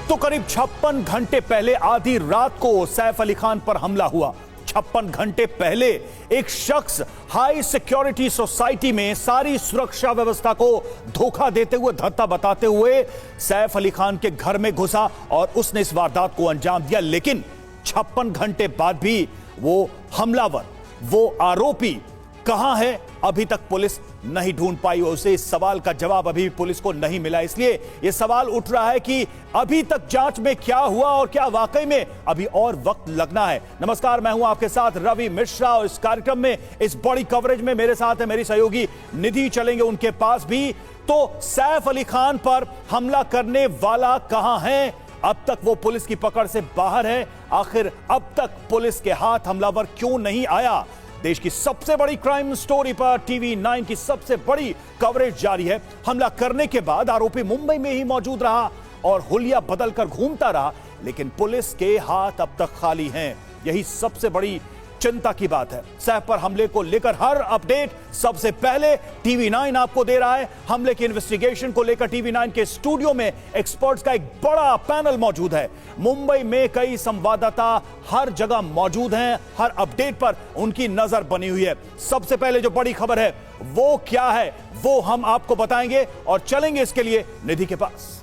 तो करीब 56 घंटे पहले आधी रात को सैफ अली खान पर हमला हुआ। 56 घंटे पहले एक शख्स हाई सिक्योरिटी सोसाइटी में सारी सुरक्षा व्यवस्था को धोखा देते हुए, धत्ता बताते हुए सैफ अली खान के घर में घुसा और उसने इस वारदात को अंजाम दिया। लेकिन 56 घंटे बाद भी वो हमलावर, वो आरोपी कहां है, अभी तक पुलिस नहीं ढूंढ पाई। उसे इस सवाल का जवाब अभी पुलिस को नहीं मिला। इसलिए यह सवाल उठ रहा है कि अभी तक जांच में क्या हुआ और क्या वाकई में अभी और वक्त लगना है। नमस्कार, मैं हूं आपके साथ रवि मिश्रा और इस कार्यक्रम में, इस बड़ी कवरेज में मेरे साथ है मेरी सहयोगी निधि। चलेंगे उनके पास भी। तो सैफ अली खान पर हमला करने वाला कहां है? अब तक वो पुलिस की पकड़ से बाहर है। आखिर अब तक पुलिस के हाथ हमलावर क्यों नहीं आया? देश की सबसे बड़ी क्राइम स्टोरी पर टीवी 9 की सबसे बड़ी कवरेज जारी है। हमला करने के बाद आरोपी मुंबई में ही मौजूद रहा और हुलिया बदलकर घूमता रहा, लेकिन पुलिस के हाथ अब तक खाली हैं। यही सबसे बड़ी चिंता की बात है। सैफ पर हमले को लेकर हर अपडेट सबसे पहले टीवी 9 आपको दे रहा है। हमले की इन्वेस्टिगेशन को लेकर टीवी 9 के स्टूडियो में एक्सपर्ट्स का एक बड़ा पैनल मौजूद है। मुंबई में कई संवाददाता हर जगह मौजूद हैं। हर अपडेट पर उनकी नजर बनी हुई है। सबसे पहले जो बड़ी खबर है वो क्या है, वो हम आपको बताएंगे और चलेंगे इसके लिए निधि के पास।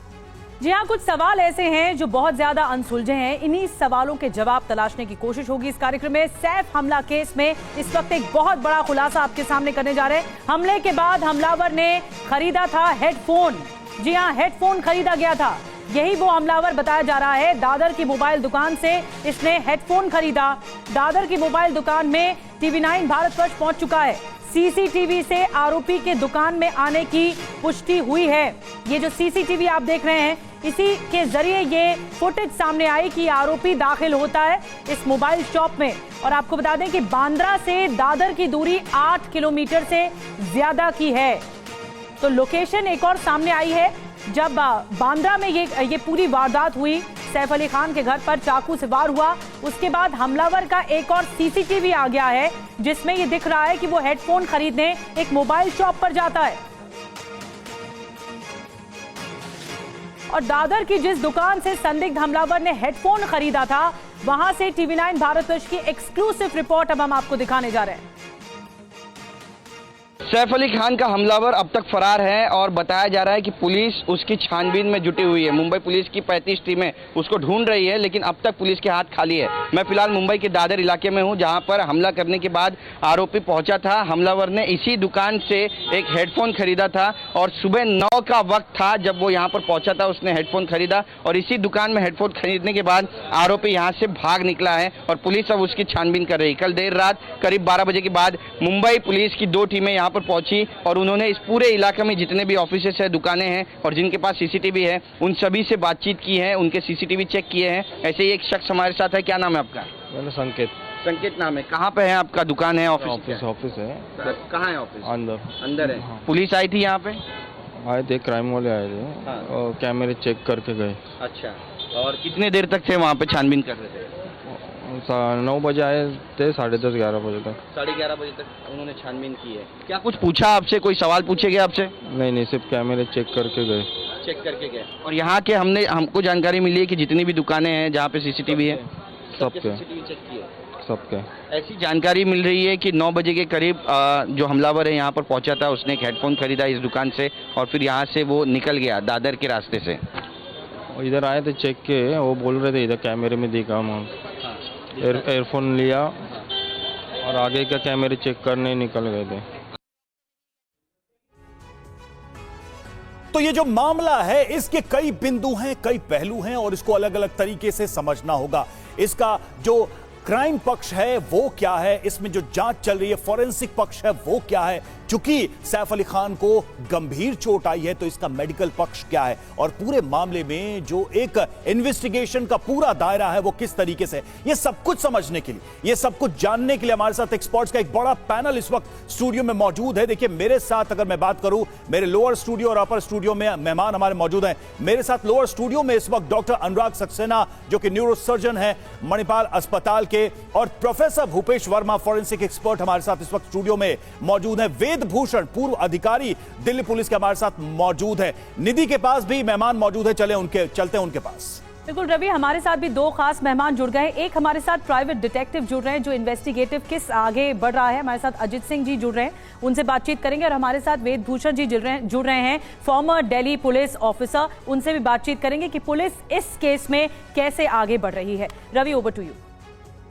जी हाँ, कुछ सवाल ऐसे हैं जो बहुत ज्यादा अनसुलझे हैं। इन्हीं सवालों के जवाब तलाशने की कोशिश होगी इस कार्यक्रम में। सैफ हमला केस में इस वक्त एक बहुत बड़ा खुलासा आपके सामने करने जा रहे हैं। हमले के बाद हमलावर ने खरीदा था हेडफोन। जी हाँ, हेडफोन खरीदा गया था। यही वो हमलावर बताया जा रहा है। दादर की मोबाइल दुकान से इसने हेडफोन खरीदा। दादर की मोबाइल दुकान में टीवी 9 भारतवर्ष पहुंच चुका है। सीसीटीवी से आरोपी के दुकान में आने की पुष्टि हुई है। ये जो सीसीटीवी आप देख रहे हैं, इसी के जरिए ये फुटेज सामने आई कि आरोपी दाखिल होता है इस मोबाइल शॉप में। और आपको बता दें कि बांद्रा से दादर की दूरी 8 किलोमीटर से ज्यादा की है। तो लोकेशन एक और सामने आई है। जब बांद्रा में ये पूरी वारदात हुई, सैफ अली खान के घर पर चाकू से वार हुआ, उसके बाद हमलावर का एक और सीसीटीवी आ गया है जिसमें ये दिख रहा है कि वो हेडफोन खरीदने एक मोबाइल शॉप पर जाता है। और दादर की जिस दुकान से संदिग्ध हमलावर ने हेडफोन खरीदा था, वहां से टीवी 9 भारतवर्ष की एक्सक्लूसिव रिपोर्ट अब हम आपको दिखाने जा रहे हैं। सैफ अली खान का हमलावर अब तक फरार है और बताया जा रहा है कि पुलिस उसकी छानबीन में जुटी हुई है। मुंबई पुलिस की 35 टीमें उसको ढूंढ रही है, लेकिन अब तक पुलिस के हाथ खाली है। मैं फिलहाल मुंबई के दादर इलाके में हूं, जहां पर हमला करने के बाद आरोपी पहुंचा था। हमलावर ने इसी दुकान से एक हेडफोन खरीदा था और सुबह 9 का वक्त था जब वो यहां पर पहुंचा था। उसने हेडफोन खरीदा और इसी दुकान में हेडफोन खरीदने के बाद आरोपी यहां से भाग निकला है और पुलिस अब उसकी छानबीन कर रही है। कल देर रात करीब 12 बजे के बाद मुंबई पुलिस की 2 टीमें यहां पर पहुंची और उन्होंने इस पूरे इलाके में जितने भी ऑफिसेस है, दुकानें हैं और जिनके पास सीसीटीवी है, उन सभी से बातचीत की है, उनके सीसीटीवी चेक किए हैं। ऐसे ही एक शख्स हमारे साथ है। क्या नाम है आपका? मेरा संकेत। संकेत नाम है। कहाँ पे है आपका दुकान है? ऑफिस है। कहाँ है ऑफिस? अंदर है। हाँ। पुलिस आई थी यहाँ पे? आए थे, क्राइम वाले आए थे। हाँ। और कैमरे चेक करके गए। अच्छा, और कितने देर तक थे वहाँ पे छानबीन कर रहे थे? 9 बजे आए थे, 10:30 11 बजे तक। 11:30 बजे तक उन्होंने छानबीन की है। क्या कुछ पूछा आपसे? कोई सवाल पूछे गए आपसे? नहीं, सिर्फ कैमरे चेक करके गए। चेक करके गए। और यहाँ के हमको जानकारी मिली है कि जितनी भी दुकानें हैं जहाँ पे सीसीटीवी है, सबके सीसीटीवी चेक किए। सबके। ऐसी जानकारी मिल रही है कि 9 बजे के करीब जो हमलावर है यहाँ पर पहुंचा था, उसने एक हेडफोन खरीदा इस दुकान से और फिर यहाँ से वो निकल गया दादर के रास्ते से। इधर आए थे चेक के, वो बोल रहे थे इधर कैमरे में दिखा। हम एयरफोन लिया और आगे का कैमरे चेक करने निकल गए थे। तो ये जो मामला है, इसके कई बिंदु हैं, कई पहलू हैं और इसको अलग अलग तरीके से समझना होगा। इसका जो क्राइम पक्ष है वो क्या है, इसमें जो जांच चल रही है, फॉरेंसिक पक्ष है वो क्या है, चूंकि सैफ अली खान को गंभीर चोट आई है तो इसका मेडिकल पक्ष क्या है, और पूरे मामले में जो एक इन्वेस्टिगेशन का पूरा दायरा है वो किस तरीके से, ये सब कुछ समझने के लिए, ये सब कुछ जानने के लिए हमारे साथ एक्सपर्ट्स का एक बड़ा पैनल इस वक्त स्टूडियो में मौजूद है। देखिए, मेरे साथ अगर मैं बात करूं, मेरे लोअर स्टूडियो और अपर स्टूडियो में मेहमान हमारे मौजूद हैं। मेरे साथ लोअर स्टूडियो में इस वक्त डॉक्टर अनुराग सक्सेना, जो कि न्यूरोसर्जन है मणिपाल अस्पताल के, और professor Bhupesh Verma, forensic expert हमारे साथ इस वक्त स्टूडियो में मौजूद है। वेद भूषण, पूर्व अधिकारी दिल्ली पुलिस के हमारे साथ मौजूद है। निधि के पास भी मेहमान मौजूद है, चलते हैं उनके पास। बिल्कुल रवि, हमारे साथ भी दो खास मेहमान जुड़ गए। एक हमारे साथ प्राइवेट डिटेक्टिव जुड़ रहे हैं जो इन्वेस्टिगेटिव किस आगे बढ़ रहा है। हमारे साथ अजित सिंह जी जुड़ रहे हैं, उनसे बातचीत करेंगे। और हमारे साथ वेद भूषण जी जुड़ रहे हैं, फॉर्मर दिल्ली पुलिस ऑफिसर, उनसे भी बातचीत करेंगे कि पुलिस इस केस में कैसे आगे बढ़ रही है। Ravi, over to you.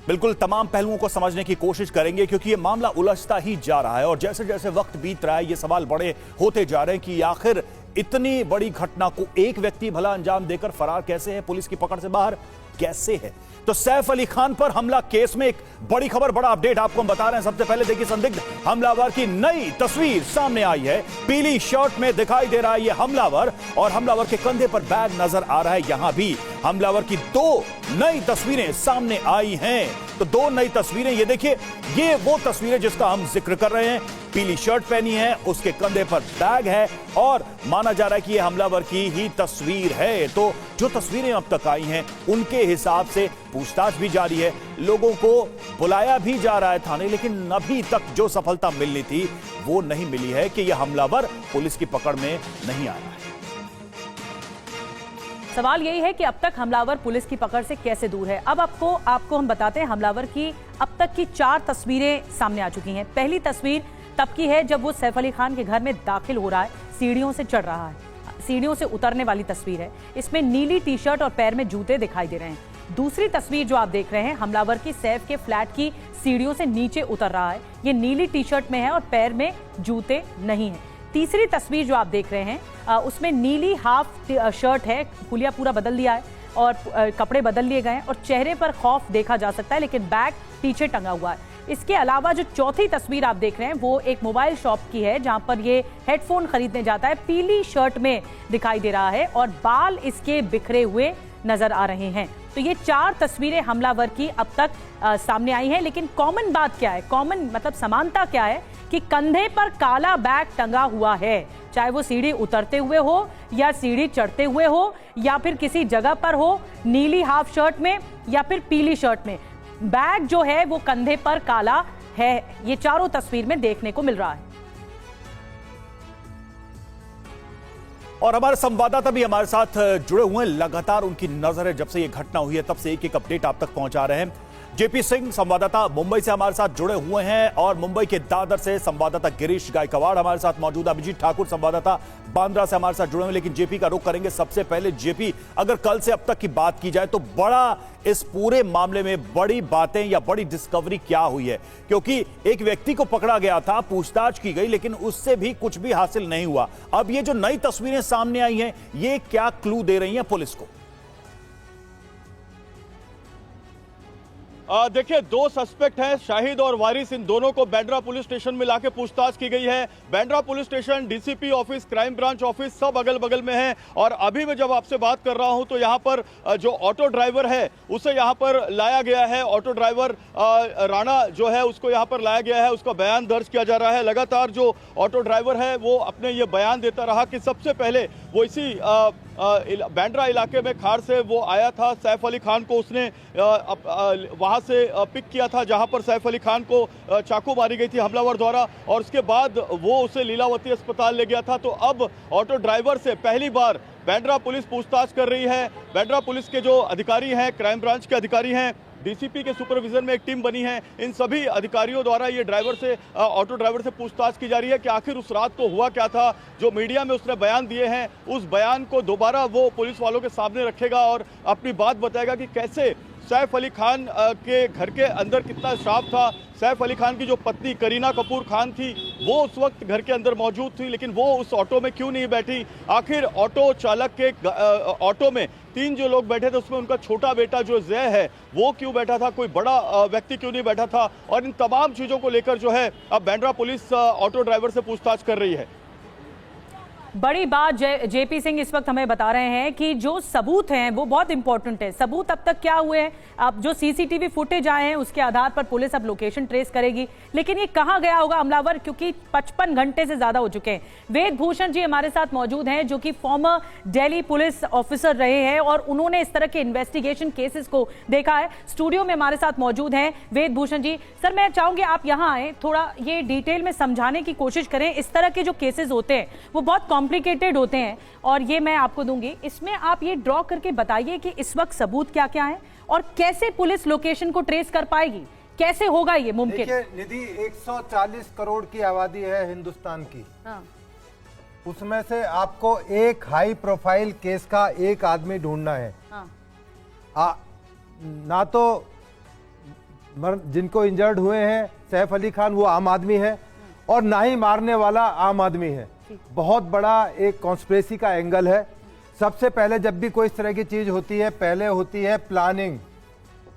बिल्कुल तमाम पहलुओं को समझने की कोशिश करेंगे क्योंकि ये मामला उलझता ही जा रहा है और जैसे जैसे वक्त बीत रहा है ये सवाल बड़े होते जा रहे हैं कि आखिर इतनी बड़ी घटना को एक व्यक्ति भला अंजाम देकर फरार कैसे है, पुलिस की पकड़ से बाहर कैसे है। तो सैफ अली खान पर हमला केस में एक बड़ी खबर, बड़ा अपडेट आपको हम बता रहे हैं। सबसे पहले देखिए, संदिग्ध हमलावर की नई तस्वीर सामने आई है। पीली शर्ट में दिखाई दे रहा है ये हमलावर और हमलावर के कंधे पर बैग नजर आ रहा है। यहां भी हमलावर की दो नई तस्वीरें सामने आई हैं। तो दो नई तस्वीरें, ये देखिए, ये वो तस्वीरें जिसका हम जिक्र कर रहे हैं। पीली शर्ट पहनी है, उसके कंधे पर बैग है और माना जा रहा है कि यह हमलावर की ही तस्वीर है। तो जो तस्वीरें अब तक आई हैं उनके हिसाब से पूछताछ भी जारी है, लोगों को बुलाया भी जा रहा है थाने, लेकिन अभी तक जो सफलता मिलनी थी वो नहीं मिली है कि यह हमलावर पुलिस की पकड़ में नहीं आया है। सवाल यही है कि अब तक हमलावर पुलिस की पकड़ से कैसे दूर है। अब आपको हम बताते हैं, हमलावर की अब तक की 4 तस्वीरें सामने आ चुकी हैं। पहली तस्वीर तब की है जब वो सैफ अली खान के घर में दाखिल हो रहा है, सीढ़ियों से चढ़ रहा है, सीढ़ियों से उतरने वाली तस्वीर है। इसमें नीली टी शर्ट और पैर में जूते दिखाई दे रहे हैं। दूसरी तस्वीर जो आप देख रहे हैं, हमलावर की सैफ के फ्लैट की सीढ़ियों से नीचे उतर रहा है, ये नीली टी शर्ट में है और पैर में जूते नहीं है। तीसरी तस्वीर जो आप देख रहे हैं उसमें नीली हाफ शर्ट है, हुलिया पूरा बदल दिया है और कपड़े बदल लिए गए हैं और चेहरे पर खौफ देखा जा सकता है, लेकिन बैग पीछे टंगा हुआ है। इसके अलावा जो चौथी तस्वीर आप देख रहे हैं वो एक मोबाइल शॉप की है जहां पर ये हेडफोन खरीदने जाता है, पीली शर्ट में दिखाई दे रहा है और बाल इसके बिखरे हुए नजर आ रहे हैं। तो ये 4 तस्वीरें हमलावर की अब तक सामने आई हैं, लेकिन कॉमन बात क्या है, कॉमन मतलब समानता क्या है कि कंधे पर काला बैग टंगा हुआ है, चाहे वो सीढ़ी उतरते हुए हो या सीढ़ी चढ़ते हुए हो या फिर किसी जगह पर हो, नीली हाफ शर्ट में या फिर पीली शर्ट में, बैग जो है वो कंधे पर काला है। ये चारों तस्वीर में देखने को मिल रहा है। और हमारे संवाददाता भी हमारे साथ जुड़े हुए हैं, लगातार उनकी नजर है जब से ये घटना हुई है तब से एक एक अपडेट आप तक पहुंचा रहे हैं। जेपी सिंह संवाददाता मुंबई से हमारे साथ जुड़े हुए हैं और मुंबई के दादर से संवाददाता गिरीश गायकवाड़ हमारे साथ मौजूद, अभिजीत ठाकुर संवाददाता बांद्रा से हमारे साथ जुड़े हुए। लेकिन जेपी का रुख करेंगे सबसे पहले। जेपी, अगर कल से अब तक की बात की जाए तो बड़ा इस पूरे मामले में बड़ी बातें या बड़ी डिस्कवरी क्या हुई है? क्योंकि एक व्यक्ति को पकड़ा गया था, पूछताछ की गई, लेकिन उससे भी कुछ भी हासिल नहीं हुआ। अब ये जो नई तस्वीरें सामने आई हैं ये क्या क्लू दे रही हैं पुलिस को? देखिए, 2 सस्पेक्ट हैं, शाहिद और वारिस, इन दोनों को बांद्रा पुलिस स्टेशन में लाके पूछताछ की गई है। Bandra police station, DCP office, crime branch office सब अगल बगल में है। और अभी मैं जब आपसे बात कर रहा हूं तो यहां पर जो ऑटो ड्राइवर है उसे यहां पर लाया गया है। ऑटो ड्राइवर राणा जो है उसको यहां पर लाया गया है, उसका बयान दर्ज किया जा रहा है। लगातार जो ऑटो ड्राइवर है वो अपने ये बयान देता रहा कि सबसे पहले वो इसी बांद्रा इलाके में खार से वो आया था, सैफ अली खान को उसने वहां से पिक किया था जहां पर सैफ अली खान को चाकू मारी गई थी हमलावर द्वारा, और उसके बाद वो उसे लीलावती अस्पताल ले गया था। तो अब ऑटो ड्राइवर से पहली बार बांद्रा पुलिस पूछताछ कर रही है। बांद्रा पुलिस के जो अधिकारी हैं, क्राइम ब्रांच के अधिकारी हैं, डीसीपी के सुपरविजन में एक टीम बनी है, इन सभी अधिकारियों द्वारा ये ड्राइवर से ऑटो ड्राइवर से पूछताछ की जा रही है कि आखिर उस रात को हुआ क्या था। जो मीडिया में उसने बयान दिए हैं उस बयान को दोबारा वो पुलिस वालों के सामने रखेगा और अपनी बात बताएगा कि कैसे सैफ अली खान के घर के अंदर कितना स्टाफ था। सैफ अली खान की जो पत्नी करीना कपूर खान थी वो उस वक्त घर के अंदर मौजूद थी, लेकिन वो उस ऑटो में क्यों नहीं बैठी? आखिर ऑटो चालक के ऑटो में 3 जो लोग बैठे थे उसमें उनका छोटा बेटा जो जय है वो क्यों बैठा था, कोई बड़ा व्यक्ति क्यों नहीं बैठा था? और इन तमाम चीज़ों को लेकर जो है अब बांद्रा पुलिस ऑटो ड्राइवर से पूछताछ कर रही है। बड़ी बात जेपी सिंह इस वक्त हमें बता रहे हैं कि जो सबूत हैं वो बहुत इंपॉर्टेंट है। सबूत अब तक क्या हुए हैं? अब जो सीसीटीवी फुटेज आए हैं उसके आधार पर पुलिस अब लोकेशन ट्रेस करेगी, लेकिन ये कहां गया होगा हमलावर, क्योंकि 55 घंटे से ज्यादा हो चुके हैं। वेद भूषण जी हमारे साथ मौजूद हैं जो कि फॉर्मर दिल्ली पुलिस ऑफिसर रहे हैं और उन्होंने इस तरह के इन्वेस्टिगेशन केसेस को देखा है। स्टूडियो में हमारे साथ मौजूद हैं वेद भूषण जी। सर, मैं चाहूंगी आप यहाँ आए, थोड़ा ये डिटेल में समझाने की कोशिश करें। इस तरह के जो केसेस होते हैं वो बहुत कॉम्प्लिकेटेड होते हैं और ये मैं आपको दूंगी, इसमें आप ये ड्रॉ करके बताइए कि इस वक्त सबूत क्या क्या है और कैसे पुलिस लोकेशन को ट्रेस कर पाएगी, कैसे होगा ये मुमकिन? देखिए निधि, 140 करोड़ की आबादी है हिंदुस्तान की। हाँ। उसमें से आपको एक हाई प्रोफाइल केस का एक आदमी ढूंढना है। हाँ। ना तो जिनको इंजर्ड हुए हैं सैफ अली खान, वो आम आदमी है, और ना ही मारने वाला आम आदमी है। बहुत बड़ा एक कॉन्स्पिरेसी का एंगल है। सबसे पहले जब भी कोई इस तरह की चीज होती है, पहले होती है प्लानिंग,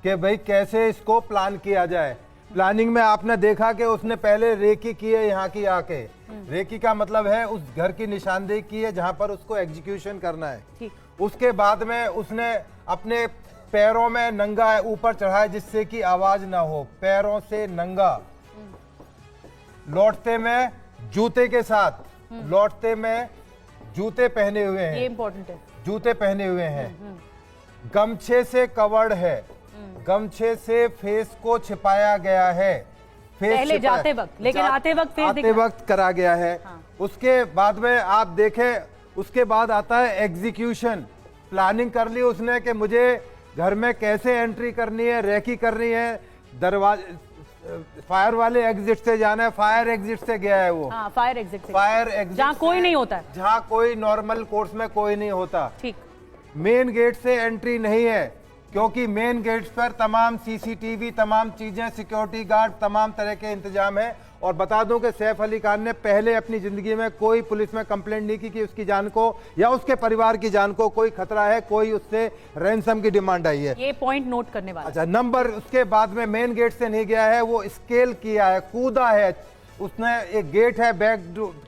कि भाई कैसे इसको प्लान किया जाए। प्लानिंग में आपने देखा कि उसने पहले रेकी की है यहाँ की आके। रेकी का मतलब है उस घर की निशानदेही की है जहां पर उसको एग्जीक्यूशन करना है। उसके बाद में उसने अपने पैरों में नंगा ऊपर चढ़ाया जिससे कि आवाज ना हो, पैरों से नंगा, लौटते में जूते के साथ, लौटते में जूते पहने हुए हैं, ये इंपॉर्टेंट है, जूते पहने हुए हैं, गमछे से कवर्ड है, गमछे से फेस को छिपाया गया है, फेस पहले जाते वक्त, लेकिन आते वक्त फेस आते वक्त करा गया है। हाँ। उसके बाद में आप देखें, उसके बाद आता है एग्जीक्यूशन। प्लानिंग कर ली उसने कि मुझे घर में कैसे एंट्री करनी है, रेकी करनी है, दरवाजे फायर वाले एग्जिट से जाना है, फायर एग्जिट से गया है वो। हाँ, फायर एग्जिट से, फायर एग्जिट जहाँ कोई नहीं होता है, जहाँ कोई नॉर्मल कोर्स में कोई नहीं होता। ठीक। मेन गेट से एंट्री नहीं है, क्योंकि मेन गेट्स पर तमाम सीसीटीवी, तमाम चीजें, सिक्योरिटी गार्ड, तमाम तरह के इंतजाम है। और बता दूं कि सैफ अली खान ने पहले अपनी जिंदगी में कोई पुलिस में कंप्लेंट नहीं की कि उसकी जान को या उसके परिवार की जान को कोई खतरा है, कोई उससे रैंसम की डिमांड आई है। ये पॉइंट नोट करने वाला। अच्छा, नंबर उसके बाद में मेन गेट से नहीं गया है, वो स्केल किया है, कूदा है। उसने एक गेट है बैक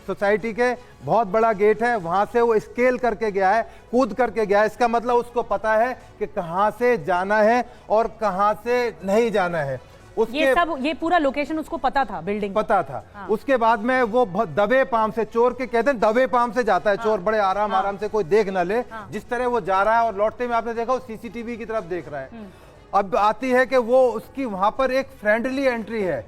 सोसाइटी के, बहुत बड़ा गेट है, वहां से वो स्केल करके गया है, कूद करके गया है। इसका मतलब उसको पता है कि कहां से जाना है और कहां से नहीं जाना है। ये पूरा लोकेशन उसको पता था, बिल्डिंग पता था। हाँ। उसके बाद में वो दबे पाम से, चोर के कहते हैं दबे पाम से जाता है। हाँ। चोर बड़े आराम आराम से, कोई देख ना ले। हाँ। जिस तरह वो जा रहा है और लौटते में आपने देखा वो सीसीटीवी की तरफ देख रहा है। अब आती है कि वो उसकी वहां पर एक फ्रेंडली एंट्री है,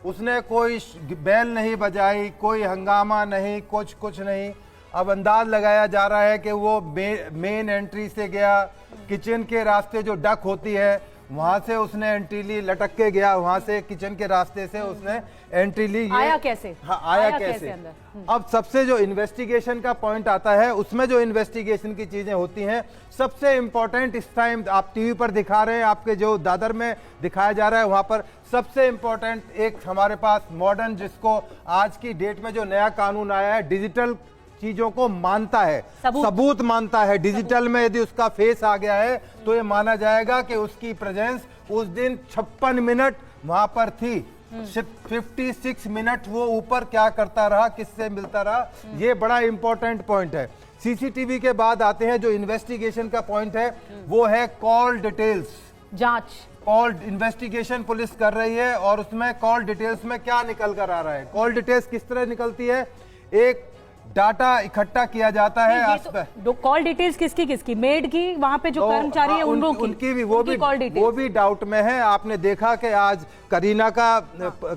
उसने कोई बेल नहीं बजाई, कोई हंगामा नहीं, कुछ नहीं। अब अंदाज लगाया जा रहा है कि वो मेन एंट्री से गया, किचन के रास्ते जो डक होती है वहां से उसने एंट्री ली, लटक के गया, वहां से किचन के रास्ते से उसने एंट्री ली। आया कैसे? हाँ, आया कैसे अंदर? अब सबसे जो इन्वेस्टिगेशन का पॉइंट आता है, उसमें जो इन्वेस्टिगेशन की चीजें होती हैं, सबसे इंपॉर्टेंट इस टाइम आप टीवी पर दिखा रहे हैं, आपके जो दादर में दिखाया जा रहा है वहां पर सबसे इंपॉर्टेंट एक हमारे पास मॉडर्न, जिसको आज की डेट में जो नया कानून आया है, डिजिटल चीजों को मानता है, सबूत मानता है। डिजिटल में यदि उसका फेस आ गया है तो ये माना जाएगा कि उसकी प्रेजेंस उस दिन 56 मिनट वहां पर थी। 56 मिनट वो ऊपर क्या करता रहा, किससे मिलता रहा, ये बड़ा इंपॉर्टेंट पॉइंट है। सीसीटीवी के बाद आते हैं जो इन्वेस्टिगेशन का पॉइंट है, वो है कॉल डिटेल्स, जांच। कॉल इन्वेस्टिगेशन पुलिस कर रही है और उसमें कॉल डिटेल्स में क्या निकल कर आ रहा है। कॉल डिटेल्स किस तरह निकलती है, एक डाटा इकट्ठा किया जाता है। तो कॉल डिटेल्स किसकी? मेड की, वहां पे जो कर्मचारी है उनकी भी, वो भी डाउट में है। आपने देखा कि आज करीना का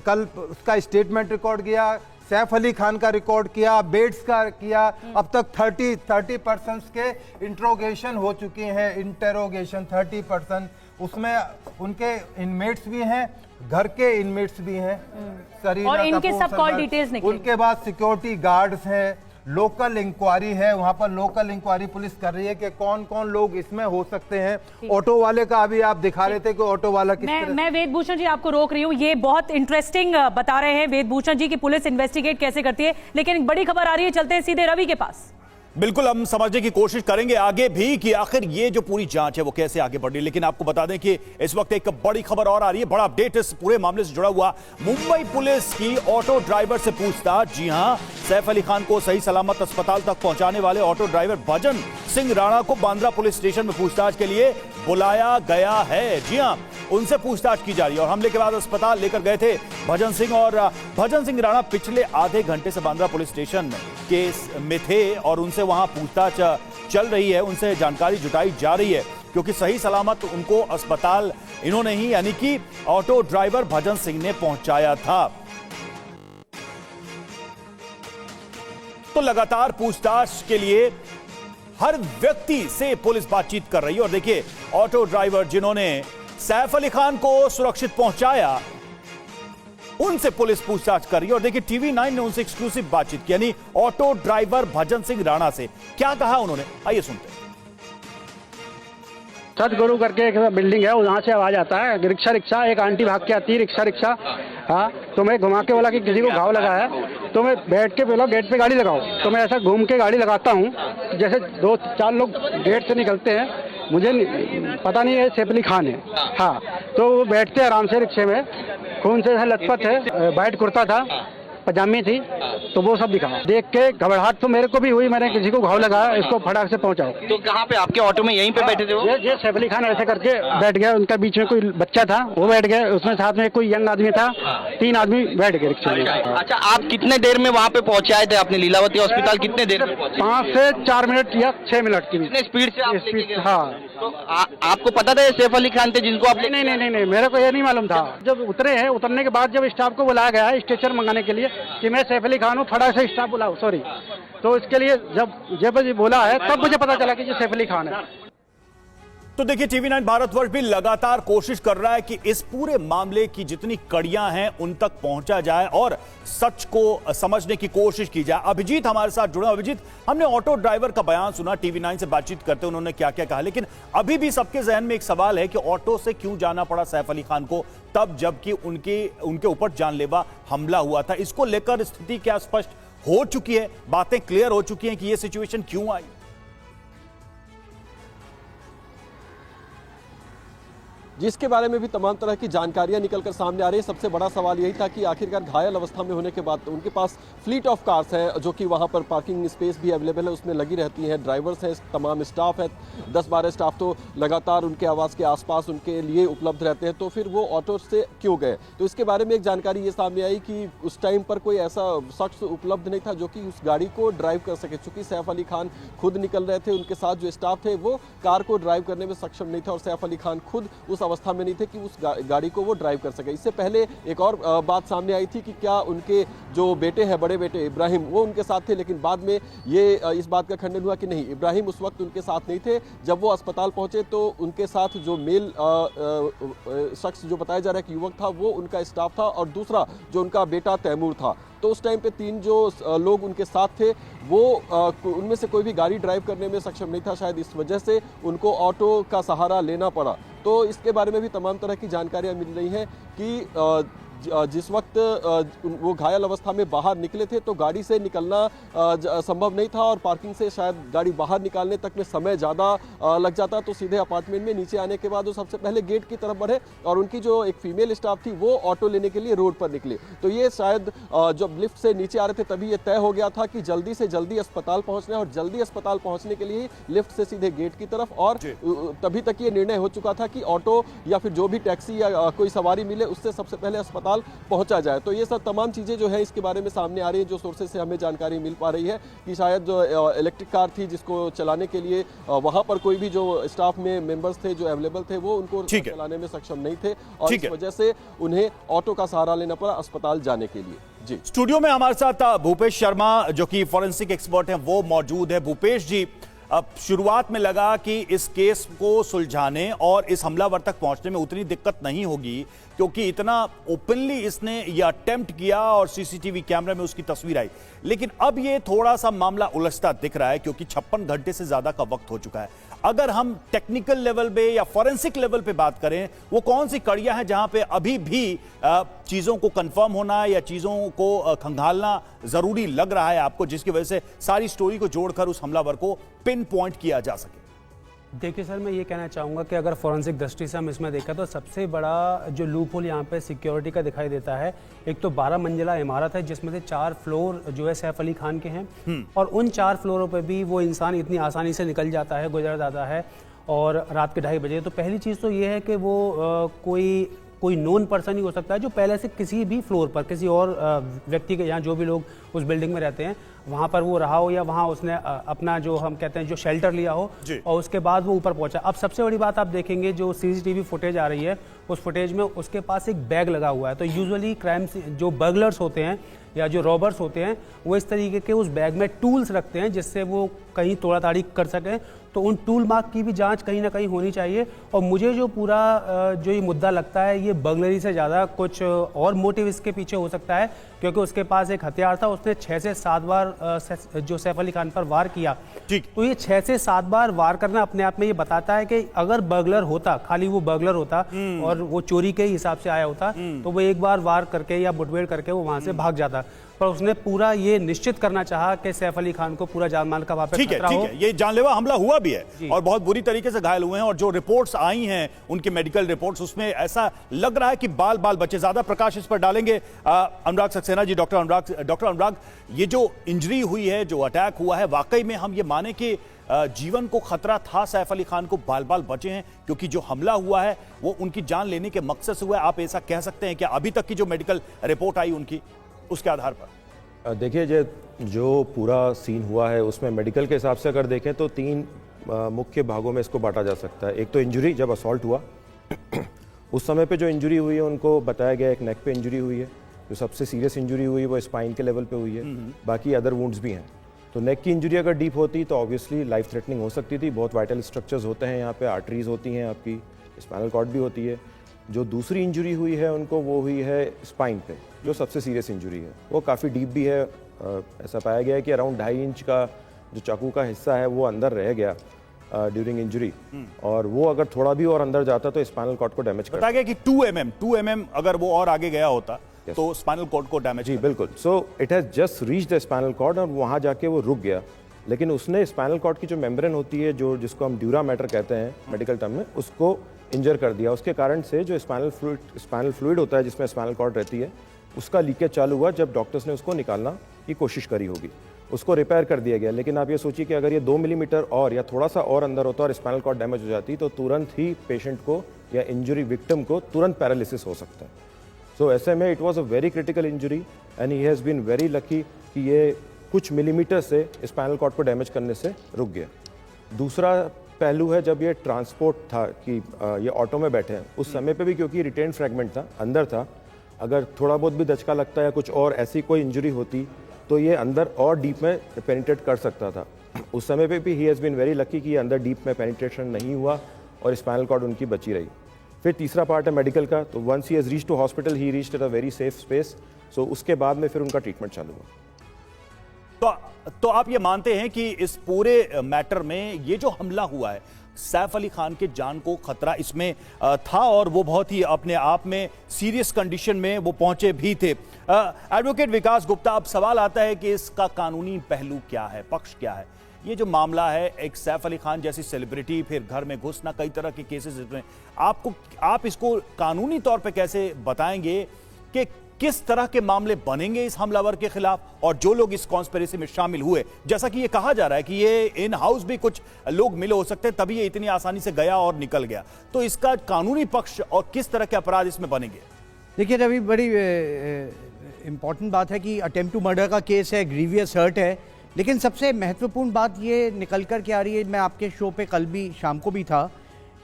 कल उसका स्टेटमेंट रिकॉर्ड किया, सैफ अली खान का रिकॉर्ड किया, बेड्स का किया। अब तक 30 पर्सन्स के इंट्रोगेशन हो चुके हैं, इंटेरोगेशन 30%। उसमें उनके इनमेट्स भी हैं, घर के इनमेट्स भी हैं, और इनके सब कॉल डिटेल्स निकले। उनके बाद सिक्योरिटी गार्ड्स हैं, लोकल इंक्वायरी है, वहां पर लोकल इंक्वायरी पुलिस कर रही है कि कौन कौन लोग इसमें हो सकते हैं। ऑटो वाले का अभी आप दिखा रहे थे कि ऑटो वाला किस तरह। मैं वेदभूषण जी आपको रोक रही हूँ, ये बहुत इंटरेस्टिंग बता रहे हैं वेदभूषण जी की पुलिस इन्वेस्टिगेट कैसे करती है, लेकिन बड़ी खबर आ रही है, चलते हैं सीधे रवि के पास। बिल्कुल, हम समझने की कोशिश करेंगे आगे भी कि आखिर ये जो पूरी जांच है वो कैसे आगे बढ़ रही है। लेकिन आपको बता दें कि इस वक्त एक बड़ी खबर और आ रही है, बड़ा अपडेट इस पूरे मामले से जुड़ा हुआ। मुंबई पुलिस की ऑटो ड्राइवर से पूछताछ। जी हां, सैफ अली खान को सही सलामत अस्पताल तक पहुंचाने वाले ऑटो ड्राइवर भजन सिंह राणा को बांद्रा पुलिस स्टेशन में पूछताछ के लिए बुलाया गया है। जी हां, उनसे पूछताछ की जा रही है। और हमले के बाद अस्पताल लेकर गए थे भजन सिंह, और भजन सिंह राणा पिछले आधे घंटे से बांद्रा पुलिस स्टेशन में थे और उनसे वहां पूछताछ चल रही है, उनसे जानकारी जुटाई जा रही है, क्योंकि सही सलामत उनको अस्पताल इन्होंने ही, यानी कि ऑटो ड्राइवर भजन सिंह ने पहुंचाया था। तो लगातार पूछताछ के लिए हर व्यक्ति से पुलिस बातचीत कर रही है। और देखिए, ऑटो ड्राइवर जिन्होंने सैफ अली खान को सुरक्षित पहुंचाया, उनसे पुलिस पूछताछ कर रही है। और देखिए, TV9 ने उनसे एक्सक्लूसिव बातचीत की, यानी ऑटो ड्राइवर भजन सिंह राणा से। क्या कहा उन्होंने, आइए सुनते हैं। सतगुरु करके एक बिल्डिंग है, वहाँ से आवाज आता है, रिक्शा एक आंटी भाग के आती है, रिक्शा। हाँ, तो मैं घुमा के बोला कि किसी को घाव लगा है, तो मैं बैठ के बोला गेट पे गाड़ी लगाओ। तो मैं ऐसा घूम के गाड़ी लगाता हूँ, जैसे 2-4 लोग गेट से निकलते हैं, मुझे पता नहीं है सैफ अली खान है। हाँ, तो वो बैठते आराम से रिक्शे में, खून से लथपथ है, वाइट कुर्ता था, पजामी थी, तो वो सब दिखा। देख के घबराहट तो मेरे को भी हुई, मैंने किसी को घाव लगाया, इसको फटाक से पहुंचाओ। तो कहाँ पे आपके ऑटो में यहीं पे बैठे थे वो? ये सैफ अली खान ऐसे करके बैठ गया, उनका बीच में कोई बच्चा था, वो बैठ गया, उसमें साथ में कोई यंग आदमी था, 3 आदमी बैठ गए रिक्शे में। अच्छा, आप कितने देर में वहाँ पे पहुँचाए थे अपने लीलावती हॉस्पिटल? कितने देर में? 5 से 4 मिनट या 6 मिनट की स्पीड से आप लेके गए? हाँ। तो आपको पता था ये सैफ अली खान थे जिनको आप? नहीं, मेरे को ये नहीं मालूम था। जब उतरे हैं, उतरने के बाद जब स्टाफ को बुलाया गया है स्ट्रेचर मंगाने के लिए कि मैं सैफ अली खान हूँ, फटाक से स्टाफ बुलाओ, सॉरी, तो इसके लिए जब बोला है तब मुझे पता चला कि ये सैफ अली खान है। तो देखिए, TV9 भारतवर्ष भी लगातार कोशिश कर रहा है कि इस पूरे मामले की जितनी कड़ियां हैं उन तक पहुंचा जाए और सच को समझने की कोशिश की जाए। अभिजीत हमारे साथ जुड़े। अभिजीत, हमने ऑटो ड्राइवर का बयान सुना, TV9 से बातचीत करते उन्होंने क्या क्या कहा, लेकिन अभी भी सबके जहन में एक सवाल है कि ऑटो से क्यों जाना पड़ा सैफ अली खान को, तब जबकि उनके ऊपर जानलेवा हमला हुआ था। इसको लेकर स्थिति क्या स्पष्ट हो चुकी है, बातें क्लियर हो चुकी हैं कि यह सिचुएशन क्यों आई? जिसके बारे में भी तमाम तरह की जानकारियां निकलकर सामने आ रही है। सबसे बड़ा सवाल यही था कि आखिरकार घायल अवस्था में होने के बाद उनके पास फ्लीट ऑफ कार्स हैं, जो कि वहां पर पार्किंग स्पेस भी अवेलेबल है, उसमें लगी रहती हैं, ड्राइवर्स हैं, तमाम स्टाफ है, 10-12 स्टाफ तो लगातार उनके आवास के आसपास उनके लिए उपलब्ध रहते हैं। तो फिर वो ऑटो से क्यों गए? तो इसके बारे में एक जानकारी ये सामने आई कि उस टाइम पर कोई ऐसा शख्स उपलब्ध नहीं था जो कि उस गाड़ी को ड्राइव कर सके। चूंकि सैफ अली खान खुद निकल रहे थे, उनके साथ जो स्टाफ थे वो कार को ड्राइव करने में सक्षम नहीं था और सैफ अली खान खुद उस अवस्था में नहीं थे कि उस गाड़ी को वो ड्राइव कर सके। इससे पहले एक और बात सामने आई थी कि क्या उनके जो बेटे हैं, बड़े बेटे इब्राहिम, वो उनके साथ थे, लेकिन बाद में ये इस बात का खंडन हुआ कि नहीं, इब्राहिम उस वक्त उनके साथ नहीं थे। जब वो अस्पताल पहुंचे तो उनके साथ जो मेल शख्स जो बताया जा रहा है कि युवक था, वो उनका स्टाफ था और दूसरा जो उनका बेटा तैमूर था। तो उस टाइम पे 3 जो लोग उनके साथ थे वो उनमें से कोई भी गाड़ी ड्राइव करने में सक्षम नहीं था। शायद इस वजह से उनको ऑटो का सहारा लेना पड़ा। तो इसके बारे में भी तमाम तरह की जानकारियां मिल रही हैं कि जिस वक्त वो घायल अवस्था में बाहर निकले थे तो गाड़ी से निकलना संभव नहीं था और पार्किंग से शायद गाड़ी बाहर निकालने तक में समय ज़्यादा लग जाता। तो सीधे अपार्टमेंट में नीचे आने के बाद वो सबसे पहले गेट की तरफ बढ़े और उनकी जो एक फीमेल स्टाफ थी वो ऑटो लेने के लिए रोड पर निकले। तो ये शायद जब लिफ्ट से नीचे आ रहे थे तभी ये तय हो गया था कि जल्दी से जल्दी अस्पताल पहुँचना है और जल्दी अस्पताल पहुँचने के लिए लिफ्ट से सीधे गेट की तरफ। और तभी तक ये निर्णय हो चुका था कि ऑटो या फिर जो भी टैक्सी या कोई सवारी मिले उससे सबसे पहले अस्पताल पहुंचा जाए। तो ये सब तमाम चीजें जो है इसके बारे में सामने आ रही है, जो सोर्सेज से हमें जानकारी मिल पा रही है कि शायद जो इलेक्ट्रिक कार थी जिसको चलाने के लिए वहां पर कोई भी जो स्टाफ में मेंबर्स थे जो अवेलेबल थे वो उनको चलाने में सक्षम नहीं थे और इस वजह से उन्हें ऑटो का सहारा लेना पड़ा अस्पताल जाने के लिए। जी, स्टूडियो में हमारे साथ भूपेश शर्मा जो कि फॉरेंसिक एक्सपर्ट हैं वो मौजूद है। भूपेश जी, अब शुरुआत में लगा कि इस केस को सुलझाने और इस हमलावर तक पहुंचने में उतनी दिक्कत नहीं होगी क्योंकि इतना ओपनली इसने ये अटेम्प्ट किया और सीसीटीवी कैमरे में उसकी तस्वीर आई, लेकिन अब ये थोड़ा सा मामला उलझता दिख रहा है क्योंकि 56 घंटे से ज्यादा का वक्त हो चुका है। अगर हम टेक्निकल लेवल पे या फॉरेंसिक लेवल पे बात करें, वो कौन सी कड़ियां हैं जहां पे अभी भी चीजों को कंफर्म होना या चीजों को खंगालना जरूरी लग रहा है आपको, जिसकी वजह से सारी स्टोरी को जोड़कर उस हमलावर को पिन पॉइंट किया जा सके? देखिए सर, मैं ये कहना चाहूँगा कि अगर फॉरेंसिक दृष्टि से हम इसमें देखा तो सबसे बड़ा जो लूप होल यहाँ पे सिक्योरिटी का दिखाई देता है, एक तो 12 मंजिला इमारत है जिसमें से 4 फ्लोर जो है सैफ अली खान के हैं और उन 4 फ्लोरों पे भी वो इंसान इतनी आसानी से निकल जाता है, गुजर जाता है और रात के 2:30 बजे। तो पहली चीज़ तो ये है कि वो कोई नोन पर्सन ही हो सकता है जो पहले से किसी भी फ्लोर पर किसी और व्यक्ति के यहाँ जो भी लोग उस बिल्डिंग में रहते हैं वहाँ पर वो रहा हो या वहाँ उसने अपना जो हम कहते हैं जो शेल्टर लिया हो और उसके बाद वो ऊपर पहुँचा। अब सबसे बड़ी बात आप देखेंगे जो सीसीटीवी फुटेज आ रही है उस फुटेज में उसके पास एक बैग लगा हुआ है। तो यूजुअली क्राइम जो बर्गलर्स होते हैं या जो रॉबर्स होते हैं वो इस तरीके के उस बैग में टूल्स रखते हैं जिससे वो कहीं तोड़ा ताड़ी कर सकें। तो उन टूल मार्क की भी जांच कहीं ना कहीं होनी चाहिए। और मुझे जो पूरा जो ये मुद्दा लगता है ये बर्गलरी से ज़्यादा कुछ और मोटिव इसके पीछे हो सकता है, क्योंकि उसके पास एक हथियार था, उसने 6 से 7 बार जो सैफ अली खान पर वार किया। ठीक। तो ये 6 से 7 बार वार करना अपने आप में ये बताता है कि अगर बर्गलर होता, खाली वो बर्गलर होता और वो चोरी के हिसाब से आया होता तो वो एक बार वार करके या मुठभेड़ करके वो वहां से भाग जाता। पर उसने पूरा ये निश्चित करना चाहा कि सैफ अली खान को पूरा जान माल का वहां पे खतरा हो। ये जानलेवा हमला हुआ भी है और बहुत बुरी तरीके से घायल हुए हैं। और जो रिपोर्ट्स आई हैं उनकी मेडिकल रिपोर्ट्स, उसमें ऐसा लग रहा है कि बाल बाल बचे। ज्यादा प्रकाश इस पर डालेंगे अनुराग सक्सेना जी। डॉक्टर अनुराग, ये जो इंजरी हुई है, जो अटैक हुआ है, वाकई में हम ये माने कि जीवन को खतरा था, सैफ अली खान को बाल बाल बचे हैं, क्योंकि जो हमला हुआ है वो उनकी जान लेने के मकसद से हुआ है? आप ऐसा कह सकते हैं क्या अभी तक की जो मेडिकल रिपोर्ट आई उनकी, उसके आधार पर? देखिए, जो पूरा सीन हुआ है उसमें मेडिकल के हिसाब से अगर देखें तो 3 मुख्य भागों में इसको बांटा जा सकता है। एक तो इंजरी, जब असॉल्ट हुआ उस समय पे जो इंजरी हुई है उनको बताया गया एक नेक पे इंजरी हुई है, जो सबसे सीरियस इंजरी हुई है वो स्पाइन के लेवल पे हुई है, बाकी अदर वुंड्स भी हैं। तो नेक की इंजरी अगर डीप होती तो ऑब्वियसली लाइफ थ्रेटनिंग हो सकती थी। बहुत वाइटल स्ट्रक्चर्स होते हैं यहाँ पे, आर्टरीज होती हैं, आपकी स्पाइनल कॉर्ड भी होती है। जो दूसरी इंजरी हुई है उनको वो हुई है स्पाइन पे, जो सबसे सीरियस इंजरी है, वो काफ़ी डीप भी है। ऐसा पाया गया है कि अराउंड 2.5 इंच का जो चाकू का हिस्सा है वो अंदर रह गया ड्यूरिंग इंजरी, और वो अगर थोड़ा भी और अंदर जाता तो स्पाइनल कॉर्ड को डैमेज कर। बताया गया कि 2 mm अगर वो और आगे गया होता तो स्पाइनल कॉर्ड को डैमेज। जी बिल्कुल। So it has just reach the spinal cord और वहाँ जाके वो रुक गया, लेकिन उसने स्पाइनल कॉर्ड की जो मेम्ब्रेन होती है, जो जिसको हम ड्यूरा मैटर कहते हैं मेडिकल टर्म में, उसको इंजर कर दिया। उसके कारण से जो स्पाइनल फ्लूइड होता है जिसमें स्पाइनल कॉर्ड रहती है, उसका लीकेज चालू हुआ जब डॉक्टर्स ने उसको निकालना की कोशिश करी होगी। उसको रिपेयर कर दिया गया, लेकिन आप ये सोचिए कि अगर ये 2 मिलीमीटर और या थोड़ा सा और अंदर होता और स्पाइनल कॉर्ड डैमेज हो जाती तो तुरंत ही पेशेंट को या इंजरी विक्टिम को तुरंत पैरालिसिस हो सकता है। सो ऐसे में it was a very critical injury and he has been very lucky कि ये कुछ मिलीमीटर से स्पाइनल कॉर्ड को डैमेज करने से रुक गया। दूसरा पहलू है, जब ये ट्रांसपोर्ट था कि ये ऑटो में बैठे हैं, उस समय पे भी क्योंकि रिटेन फ्रैगमेंट था, अंदर था, अगर थोड़ा बहुत भी दचका लगता या कुछ और ऐसी कोई इंजरी होती तो ये अंदर और डीप में पेनिट्रेट कर सकता था। उस समय पे भी he has been very lucky कि ये अंदर डीप में पेनिट्रेशन नहीं हुआ और स्पाइनल कॉर्ड उनकी बची रही। फिर तीसरा पार्ट है मेडिकल का, तो once he has reached to hospital he reached at a very safe space. So उसके बाद में फिर उनका ट्रीटमेंट चालू हुआ। तो आप ये मानते हैं कि इस पूरे मैटर में ये जो हमला हुआ है, सैफ अली खान के जान को खतरा इसमें था और वो बहुत ही अपने आप में सीरियस कंडीशन में वो पहुंचे भी थे। एडवोकेट विकास गुप्ता, अब सवाल आता है कि इसका कानूनी पहलू क्या है, पक्ष क्या है? ये जो मामला है, एक सैफ अली खान जैसी सेलिब्रिटी, फिर घर में घुसना, कई तरह के केसेस इसमें, आप इसको कानूनी तौर पे कैसे बताएंगे कि किस तरह के मामले बनेंगे इस हमलावर के खिलाफ, और जो लोग इस कॉन्स्पिरेसी में शामिल हुए, जैसा कि ये कहा जा रहा है कि ये इन हाउस भी कुछ लोग मिले हो सकते हैं तभी ये इतनी आसानी से गया और निकल गया, तो इसका कानूनी पक्ष और किस तरह के अपराध इसमें बनेंगे? देखिए रवि, बड़ी इंपॉर्टेंट बात है कि अटेम्प्ट टू मर्डर का केस है, ग्रीवियस हर्ट है, लेकिन सबसे महत्वपूर्ण बात ये निकल कर के आ रही है, मैं आपके शो पे कल भी शाम को भी था,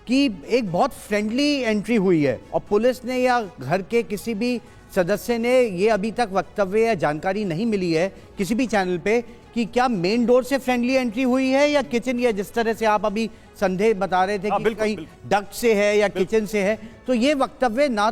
कि एक बहुत फ्रेंडली एंट्री हुई है और पुलिस ने या घर के किसी भी सदस्य ने ये अभी तक वक्तव्य या जानकारी नहीं मिली है किसी भी चैनल पे कि क्या मेन डोर से फ्रेंडली एंट्री हुई है या किचन, या जिस तरह से आप अभी संदेह बता रहे थे कि कहीं डक्ट से है या किचन से है, तो ये वक्तव्य ना,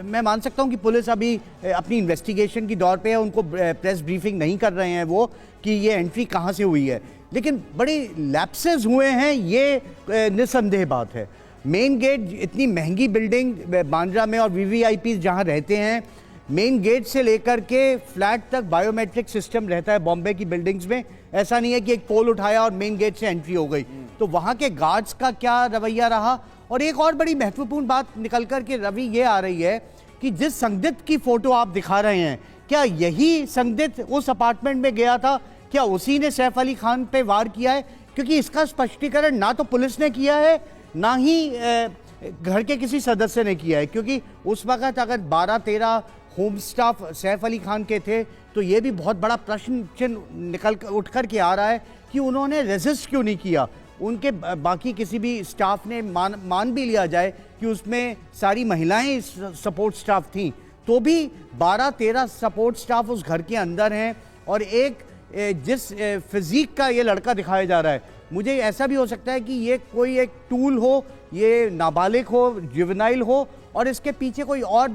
मैं मान सकता हूं कि पुलिस अभी अपनी इन्वेस्टिगेशन की दौर पे है, उनको प्रेस ब्रीफिंग नहीं कर रहे हैं वो कि ये एंट्री कहाँ से हुई है, लेकिन बड़ी लैप्सेस हुए हैं, ये निस्संदेह बात है। मेन गेट, इतनी महंगी बिल्डिंग बांद्रा में और वीवीआईपी जहाँ रहते हैं, मेन गेट से लेकर के फ्लैट तक बायोमेट्रिक सिस्टम रहता है बॉम्बे की बिल्डिंग्स में। ऐसा नहीं है कि एक पोल उठाया और मेन गेट से एंट्री हो गई। तो वहाँ के गार्ड्स का क्या रवैया रहा। और एक और बड़ी महत्वपूर्ण बात निकल कर के रवि ये आ रही है कि जिस संदिग्ध की फोटो आप दिखा रहे हैं, क्या यही संदिग्ध उस अपार्टमेंट में गया था? क्या उसी ने सैफ अली खान पे वार किया है? क्योंकि इसका स्पष्टीकरण ना तो पुलिस ने किया है, ना ही घर के किसी सदस्य ने किया है, क्योंकि उस वक्त अगर 12-13 होम स्टाफ सैफ अली खान के थे तो ये भी बहुत बड़ा प्रश्न चिन्ह निकल उठ कर के आ रहा है कि उन्होंने रेजिस्ट क्यों नहीं किया। उनके बाकी किसी भी स्टाफ ने मान भी लिया जाए कि उसमें सारी महिलाएं सपोर्ट स्टाफ थीं, तो भी 12-13 सपोर्ट स्टाफ उस घर के अंदर हैं और एक जिस फिजिक का ये लड़का दिखाया जा रहा है, मुझे ऐसा भी हो सकता है कि ये कोई एक टूल हो, ये नाबालिग हो, जुवेनाइल हो और इसके पीछे कोई और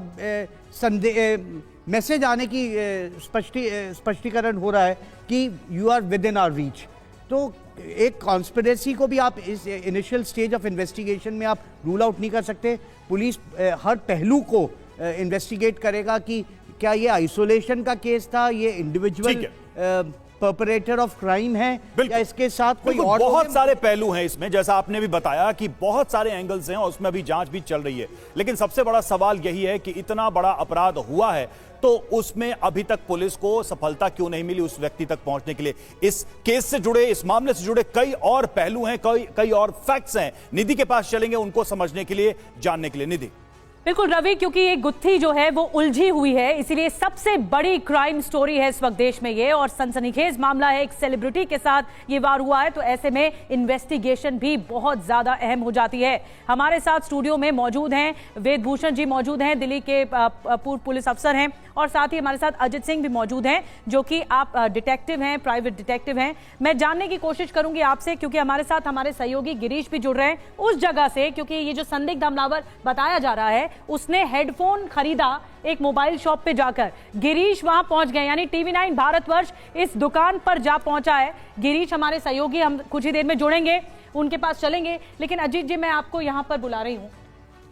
मैसेज आने की स्पष्टीकरण हो रहा है कि you are within our reach. तो एक कॉन्स्पिरेसी को भी आप इस इनिशियल स्टेज ऑफ इन्वेस्टिगेशन में आप रूल आउट नहीं कर सकते। पुलिस हर पहलू को इन्वेस्टिगेट करेगा कि क्या ये आइसोलेशन का केस था, ये इंडिविजुअल परपरेटर ऑफ क्राइम है या इसके साथ कोई और। बहुत सारे पहलू हैं इसमें, जैसा आपने भी बताया कि बहुत सारे एंगल्स हैं और उसमें अभी जांच भी चल रही है। लेकिन सबसे बड़ा सवाल यही है कि इतना बड़ा अपराध हुआ है तो उसमें अभी तक पुलिस को सफलता क्यों नहीं मिली उस व्यक्ति तक पहुंचने के लिए। इस केस से जुड़े, इस मामले से जुड़े कई और पहलू हैं, कई और फैक्ट्स हैं। निधि के पास चलेंगे उनको समझने के लिए, जानने के लिए। निधि। बिल्कुल रवि, क्योंकि ये गुत्थी जो है वो उलझी हुई है, इसीलिए सबसे बड़ी क्राइम स्टोरी है इस वक्त देश में ये, और सनसनीखेज मामला है, एक सेलिब्रिटी के साथ ये वार हुआ है, तो ऐसे में इन्वेस्टिगेशन भी बहुत ज्यादा अहम हो जाती है। हमारे साथ स्टूडियो में मौजूद हैं वेद भूषण जी, मौजूद हैं, दिल्ली के पूर्व पुलिस अफसर हैं, और साथ ही हमारे साथ अजित सिंह भी मौजूद हैं, जो कि आप डिटेक्टिव हैं, प्राइवेट डिटेक्टिव हैं। मैं जानने की कोशिश करूंगी आपसे, क्योंकि हमारे साथ हमारे सहयोगी गिरीश भी जुड़ रहे हैं उस जगह से, क्योंकि ये जो संदिग्ध हमलावर बताया जा रहा है उसने हेडफोन खरीदा एक मोबाइल शॉप पे जाकर। गिरीश वहां पहुंच गए, यानी टीवी9 भारतवर्ष इस दुकान पर जा पहुंचा है। गिरीश हमारे सहयोगी, हम कुछ ही देर में जुड़ेंगे, उनके पास चलेंगे। लेकिन अजीत जी, मैं आपको यहां पर बुला रही हूं,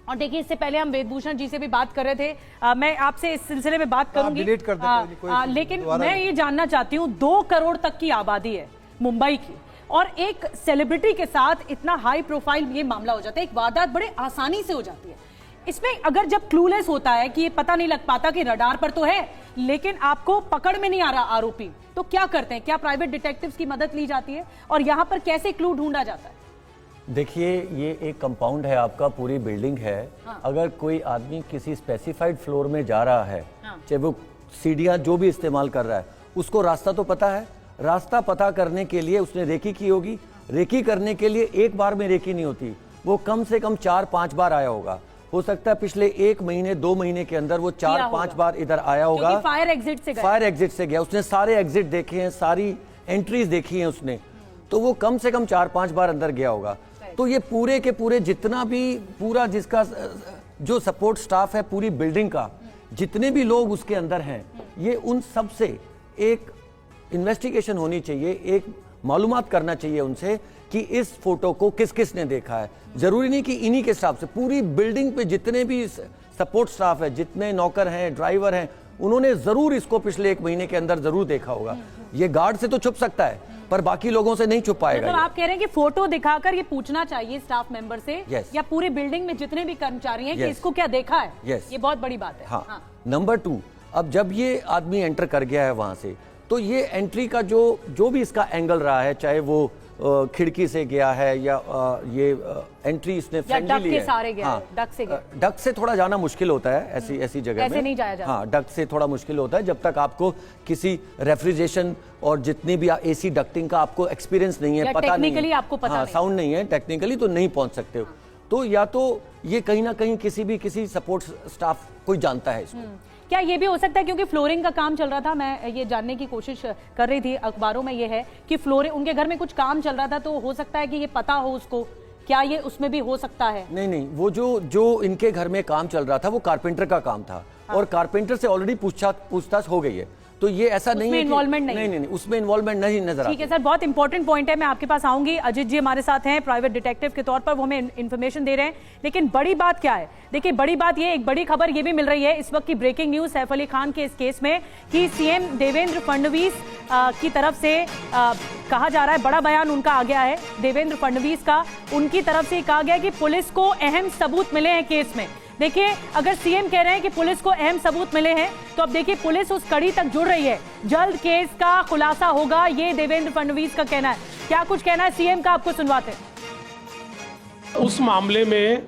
और देखिए इससे पहले हम वेदभूषण जी से भी बात कर रहे थे। मैं आपसे इस सिलसिले में बात करूंगी, लेकिन मैं ये जानना चाहती हूँ, 2 करोड़ तक की आबादी है मुंबई की, और एक सेलिब्रिटी के साथ इतना हाई प्रोफाइल ये मामला हो जाता है, एक वारदात बड़े आसानी से हो जाती है। इसमें अगर जब क्लूलेस होता है कि ये पता नहीं लग पाता कि रडार पर तो है लेकिन आपको पकड़ में नहीं आ रहा आरोपी, तो क्या करते हैं? क्या प्राइवेट डिटेक्टिव्स की मदद ली जाती है, और यहाँ पर कैसे क्लू ढूंढा जाता है? देखिए, ये एक कंपाउंड है आपका, पूरी बिल्डिंग है। हाँ। अगर कोई आदमी किसी स्पेसिफाइड फ्लोर में जा रहा है, हाँ, चाहे वो सीढ़ियाँ जो भी इस्तेमाल कर रहा है, उसको रास्ता तो पता है। रास्ता पता करने के लिए उसने रेकी की होगी। रेकी करने के लिए एक बार में रेकी नहीं होती, वो कम से कम 4-5 बार आया होगा। हो सकता है पिछले 1 महीने 2 महीने के अंदर वो 4-5 बार इधर आया होगा। फायर एग्जिट से गया, उसने सारे एग्जिट देखे हैं, सारी एंट्रीज देखी हैं उसने, तो वो कम से कम 4-5 बार अंदर गया होगा। तो ये पूरे के पूरे जितना भी पूरा जिसका जो सपोर्ट स्टाफ है पूरी बिल्डिंग का, जितने भी लोग उसके अंदर हैं, ये उन सब से एक इन्वेस्टिगेशन होनी चाहिए, एक मालूमात करना चाहिए उनसे कि इस फोटो को किस किस ने देखा है। जरूरी नहीं कि इन्हीं के स्टाफ से, पूरी बिल्डिंग पे जितने भी सपोर्ट स्टाफ है, जितने नौकर हैं, ड्राइवर हैं, उन्होंने जरूर इसको पिछले 1 महीने के अंदर जरूर देखा होगा। ये गार्ड से तो छुप सकता है पर बाकी लोगों से नहीं छुप पाएगा। मतलब आप कह रहे हैं कि फोटो दिखाकर ये पूछना चाहिए स्टाफ मेंबर से, yes, या पूरी बिल्डिंग में जितने भी कर्मचारी हैं, yes, कि इसको क्या देखा है। yes, ये बहुत बड़ी बात है। हाँ। हाँ। नंबर 2, अब जब ये आदमी एंटर कर गया है वहां से, तो ये एंट्री का जो भी इसका एंगल रहा है, चाहे वो खिड़की से गया है या ये एंट्री इसने फ्रेंडली ली है। हाँ, डक से थोड़ा जाना मुश्किल होता है ऐसी जगह में। नहीं जाया जाता। हाँ, डक से थोड़ा मुश्किल होता है जब तक आपको किसी रेफ्रिजरेशन और जितनी भी एसी डक्टिंग का आपको एक्सपीरियंस नहीं है, पता नहीं है, आपको पता नहीं, साउंड नहीं है, टेक्निकली तो नहीं पहुंच सकते हो। तो या तो ये कहीं ना कहीं किसी सपोर्ट स्टाफ कोई जानता है इसको। क्या ये भी हो सकता है, क्योंकि फ्लोरिंग का काम चल रहा था, मैं ये जानने की कोशिश कर रही थी, अखबारों में ये है कि फ्लोरिंग, उनके घर में कुछ काम चल रहा था, तो हो सकता है कि ये पता हो उसको, क्या ये उसमें भी हो सकता है? नहीं, वो जो इनके घर में काम चल रहा था वो कारपेंटर का काम था। हाँ। और कारपेंटर से ऑलरेडी पूछताछ हो गई है, तो ये ऐसा नहीं है इन्वॉल्वमेंट नहीं, उसमें इन्वॉल्वमेंट नहीं नजर आता। ठीक है सर, बहुत इंपॉर्टेंट पॉइंट है, मैं आपके पास आऊंगी। अजित जी हमारे साथ हैं, प्राइवेट डिटेक्टिव के तौर पर, वो हमें इन्फॉर्मेशन दे रहे हैं। लेकिन बड़ी बात क्या है? देखिए, बड़ी बात ये, एक बड़ी खबर ये भी मिल रही है इस वक्त की, ब्रेकिंग न्यूज सैफ अली खान के इस केस में, कि सीएम देवेंद्र फडणवीस की तरफ से कहा जा रहा है, बड़ा बयान उनका आ गया है देवेंद्र फडणवीस का, उनकी तरफ से कहा गया कि पुलिस को अहम सबूत मिले हैं केस में। देखिए, अगर सीएम कह रहे हैं कि पुलिस को अहम सबूत मिले हैं, तो अब देखिए पुलिस उस कड़ी तक जुड़ रही है, जल्द केस का खुलासा होगा, ये देवेंद्र फडणवीस का कहना है। क्या कुछ कहना है सीएम का, आपको सुनवाते हैं। उस मामले में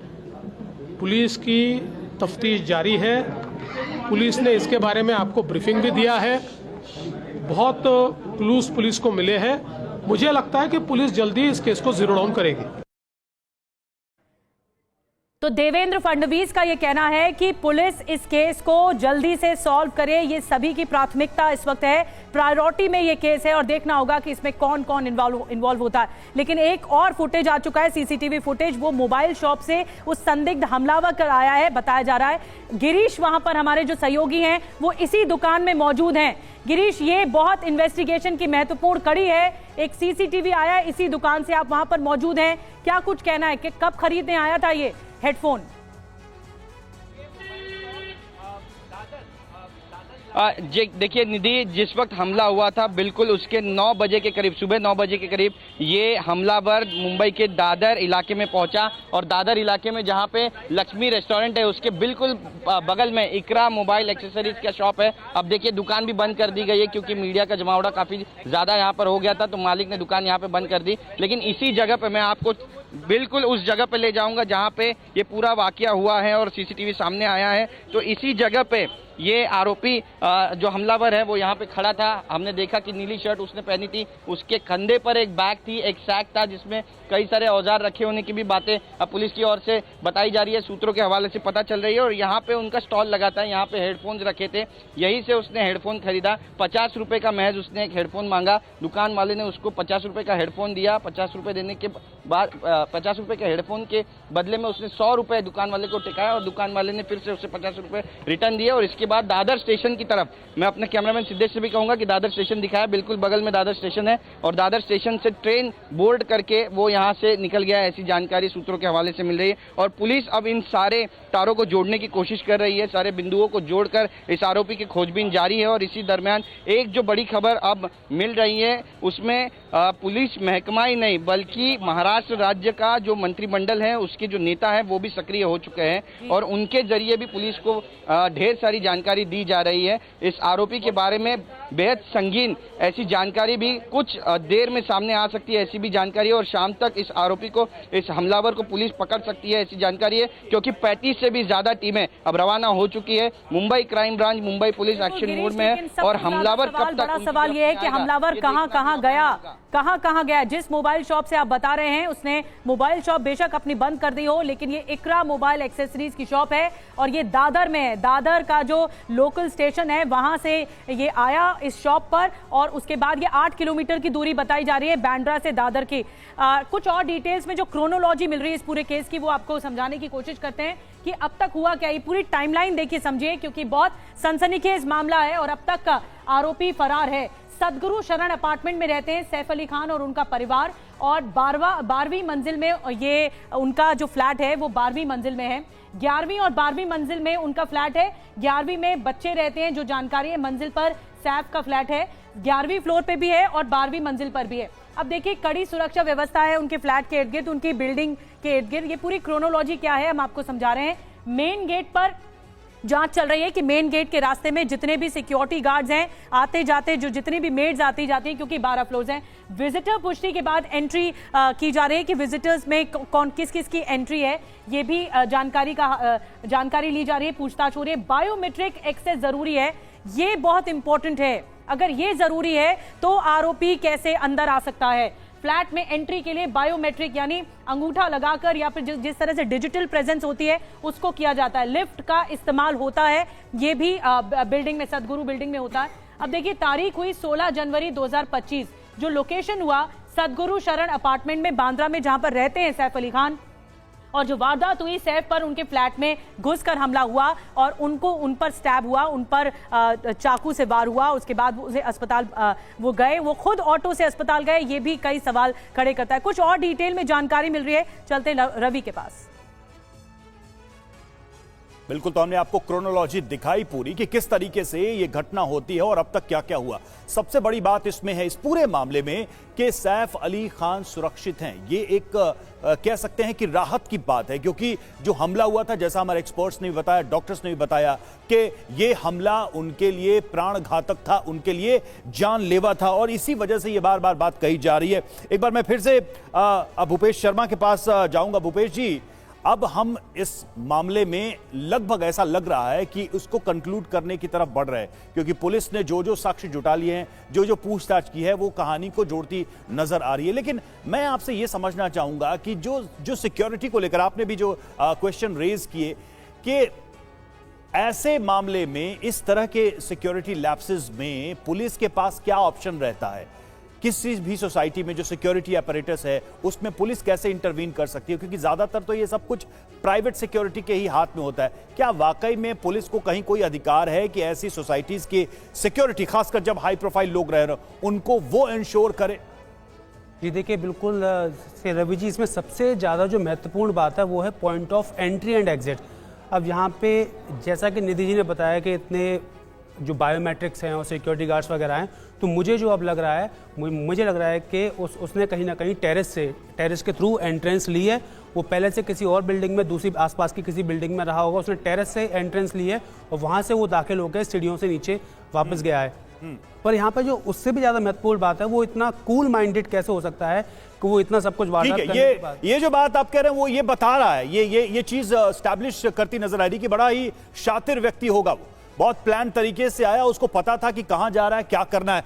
पुलिस की तफ्तीश जारी है, पुलिस ने इसके बारे में आपको ब्रीफिंग भी दिया है, बहुत क्लूज पुलिस को मिले हैं। मुझे लगता है कि पुलिस जल्दी इस केस को जीरो डाउन करेगी। तो देवेंद्र फडणवीस का यह कहना है कि पुलिस इस केस को जल्दी से सॉल्व करे, ये सभी की प्राथमिकता इस वक्त है, प्रायोरिटी में ये केस है और देखना होगा कि इसमें कौन कौन इन्वॉल्व होता है। लेकिन एक और फुटेज आ चुका है, सीसीटीवी फुटेज, वो मोबाइल शॉप से उस संदिग्ध हमलावर कर आया है, बताया जा रहा है। गिरीश वहां पर हमारे जो सहयोगी हैं वो इसी दुकान में मौजूद हैं। गिरीश, ये बहुत इन्वेस्टिगेशन की महत्वपूर्ण कड़ी है, एक सीसीटीवी आया है इसी दुकान से, आप वहां पर मौजूद हैं, क्या कुछ कहना है कि कब खरीदने आया था ये हेडफोन? देखिए निधि, जिस वक्त हमला हुआ था बिल्कुल उसके 9 बजे के करीब, सुबह 9 बजे के करीब ये हमलावर मुंबई के दादर इलाके में पहुंचा और दादर इलाके में जहां पे लक्ष्मी रेस्टोरेंट है उसके बिल्कुल बगल में इकरा मोबाइल एक्सेसरीज का शॉप है। अब देखिए दुकान भी बंद कर दी गई है क्योंकि मीडिया का जमावड़ा काफी ज्यादा यहाँ पर हो गया था, तो मालिक ने दुकान यहाँ पे बंद कर दी। लेकिन इसी जगह पे मैं आपको बिल्कुल उस जगह पे ले जाऊंगा जहां पे ये पूरा वाकया हुआ है और सीसीटीवी सामने आया है। तो इसी जगह पे ये आरोपी जो हमलावर है वो यहाँ पे खड़ा था। हमने देखा कि नीली शर्ट उसने पहनी थी, उसके कंधे पर एक बैग थी, एक सैक था जिसमें कई सारे औजार रखे होने की भी बातें पुलिस की ओर से बताई जा रही है, सूत्रों के हवाले से पता चल रही है। और यहाँ पे उनका स्टॉल लगा था, यहाँ पे हेडफोन्स रखे थे, यहीं से उसने हेडफोन खरीदा। 50 रुपए का महज उसने एक हेडफोन मांगा, दुकान वाले ने उसको 50 रुपए का हेडफोन दिया। 50 रुपए देने के बाद 50 रुपए के हेडफोन के बदले में उसने 100 रुपए दुकान वाले को टिकाया और दुकान वाले ने फिर से उसे 50 रुपए रिटर्न दिए। और इसके बाद दादर स्टेशन की तरफ, मैं अपने कैमरामैन सिद्धेश से भी कहूंगा कि दादर स्टेशन दिखाया, बिल्कुल बगल में दादर स्टेशन है और दादर स्टेशन से ट्रेन बोर्ड करके वो यहां से निकल गया, ऐसी जानकारी सूत्रों के हवाले से मिल रही है। और पुलिस अब इन सारे तारों को जोड़ने की कोशिश कर रही है, सारे बिंदुओं को जोड़कर इस आरोपी की खोजबीन जारी है। और इसी दरमियान एक जो बड़ी खबर अब मिल रही है उसमें पुलिस महकमा ही नहीं बल्कि महाराष्ट्र राज्य का जो मंत्रिमंडल है उसके जो नेता है वो भी सक्रिय हो चुके हैं और उनके जरिए भी पुलिस को ढेर सारी जानकारी दी जा रही है। इस आरोपी के बारे में बेहद संगीन ऐसी जानकारी भी कुछ देर में सामने आ सकती है, ऐसी भी जानकारी है। और शाम तक इस आरोपी को, इस हमलावर को पुलिस पकड़ सकती है, ऐसी जानकारी है, क्योंकि 35 से भी ज्यादा टीमें अब रवाना हो चुकी है। Mumbai crime branch, Mumbai police action mode में है। और हमलावर कब तक, बड़ा सवाल ये है कि हमलावर कहां गया। जिस मोबाइल शॉप से आप बता रहे हैं उसने मोबाइल शॉप बेशक अपनी बंद कर दी हो, लेकिन ये इकरा मोबाइल एक्सेसरीज की शॉप है और ये दादर में है। दादर का जो लोकल स्टेशन है वहां से ये आया इस शॉप पर और उसके बाद ये 8 किलोमीटर की दूरी बताई जा रही है बांद्रा से दादर की। कुछ और डिटेल्स में जो क्रोनोलॉजी मिल रही है इस पूरे केस की वो आपको समझाने की कोशिश करते हैं कि अब तक हुआ क्या। ये पूरी टाइमलाइन देखिए, समझिए, क्योंकि बहुत सनसनीखेज मामला है और अब तक का आरोपी फरार है। सदगुरु शरण अपार्टमेंट में रहते हैं सैफ अली खान और उनका परिवार और 12वीं मंजिल में ये उनका जो फ्लैट है वो 12वीं मंजिल में है। 11वीं और 12वीं मंजिल में उनका फ्लैट है। 11वीं में बच्चे रहते हैं, जो जानकारी है मंजिल पर सैफ का फ्लैट है, 11वीं फ्लोर पे भी है और 12वीं मंजिल पर भी है। अब देखिए कड़ी सुरक्षा व्यवस्था है उनके फ्लैट के इर्द गिर्द, उनकी बिल्डिंग के इर्द गिर्द। ये पूरी क्रोनोलॉजी क्या है हम आपको समझा रहे हैं। मेन गेट पर जांच चल रही है कि मेन गेट के रास्ते में जितने भी सिक्योरिटी गार्ड्स हैं आते जाते, जो जितनी भी मेड्स आती जाती हैं, क्योंकि 12 फ्लोर्स हैं, विजिटर पुष्टि के बाद एंट्री की जा रही है कि विजिटर्स में कौन किस किस की एंट्री है, ये भी जानकारी ली जा रही है, पूछताछ हो रही है। बायोमेट्रिक एक्सेस जरूरी है, ये बहुत इंपॉर्टेंट है। अगर ये जरूरी है तो आरोपी कैसे अंदर आ सकता है। फ्लैट में एंट्री के लिए बायोमेट्रिक यानी अंगूठा लगाकर या फिर जिस तरह से डिजिटल प्रेजेंस होती है उसको किया जाता है। लिफ्ट का इस्तेमाल होता है, ये भी बिल्डिंग में, सदगुरु बिल्डिंग में होता है। अब देखिए तारीख हुई 16 जनवरी 2025, जो लोकेशन हुआ सदगुरु शरण अपार्टमेंट में बांद्रा में, जहां पर रहते हैं सैफ अली खान। और जो वारदात हुई, सैफ पर उनके फ्लैट में घुसकर हमला हुआ और उन पर स्टैब हुआ, उन पर चाकू से वार हुआ। उसके बाद उसे अस्पताल वो गए, वो खुद ऑटो से अस्पताल गए, ये भी कई सवाल खड़े करता है। कुछ और डिटेल में जानकारी मिल रही है, चलते रवि के पास। बिल्कुल, तो हमने आपको क्रोनोलॉजी दिखाई पूरी कि किस तरीके से ये घटना होती है और अब तक क्या क्या हुआ। सबसे बड़ी बात इसमें है, इस पूरे मामले में, कि सैफ अली खान सुरक्षित हैं। ये एक कह सकते हैं कि राहत की बात है, क्योंकि जो हमला हुआ था, जैसा हमारे एक्सपर्ट्स ने भी बताया, डॉक्टर्स ने भी बताया कि ये हमला उनके लिए प्राण घातक था, उनके लिए जानलेवा था और इसी वजह से ये बार बार बात कही जा रही है। एक बार मैं फिर से भूपेश शर्मा के पास जाऊंगा। भूपेश जी, अब हम इस मामले में लगभग ऐसा लग रहा है कि उसको कंक्लूड करने की तरफ बढ़ रहे हैं, क्योंकि पुलिस ने जो जो साक्ष्य जुटा लिए हैं, जो जो पूछताछ की है, वो कहानी को जोड़ती नजर आ रही है। लेकिन मैं आपसे ये समझना चाहूंगा कि जो सिक्योरिटी को लेकर आपने भी जो क्वेश्चन रेज किए कि ऐसे मामले में, इस तरह के सिक्योरिटी लैप्सेस में पुलिस के पास क्या ऑप्शन रहता है? किसी भी सोसाइटी में जो सिक्योरिटी अपैरेटस है उसमें पुलिस कैसे इंटरवीन कर सकती है? क्योंकि ज्यादातर तो ये सब कुछ प्राइवेट सिक्योरिटी के ही हाथ में होता है। क्या वाकई में पुलिस को कहीं कोई अधिकार है कि ऐसी सोसाइटीज की सिक्योरिटी, खासकर जब हाई प्रोफाइल लोग रह रहे हो, उनको वो इंश्योर करे? ये देखिए, बिल्कुल से रवि जी, इसमें सबसे ज़्यादा जो महत्वपूर्ण बात है वो है point of entry and exit. अब यहाँ पे जैसा कि निधि जी ने बताया कि इतने जो बायोमेट्रिक्स हैं और सिक्योरिटी गार्ड्स वगैरह हैं, तो मुझे जो अब लग रहा है, मुझे लग रहा है कि उसने कहीं ना कहीं टेरेस के थ्रू एंट्रेंस ली है। वो पहले से किसी और बिल्डिंग में, दूसरी आसपास की किसी बिल्डिंग में रहा होगा, उसने टेरेस से एंट्रेंस ली है और वहाँ से वो दाखिल होकर सीढ़ियों से नीचे वापस गया है। पर यहाँ पर जो उससे भी ज़्यादा महत्वपूर्ण बात है, वो इतना कूल माइंडेड कैसे हो सकता है कि वो इतना सब कुछ वारदात करने के बाद। ये जो बात आप कह रहे हैं वो ये बता रहा है, ये चीज एस्टैब्लिश करती नजर आ रही कि बड़ा ही शातिर व्यक्ति होगा वो, बहुत प्लान तरीके से आया, उसको पता था कि कहां जा रहा है, क्या करना है।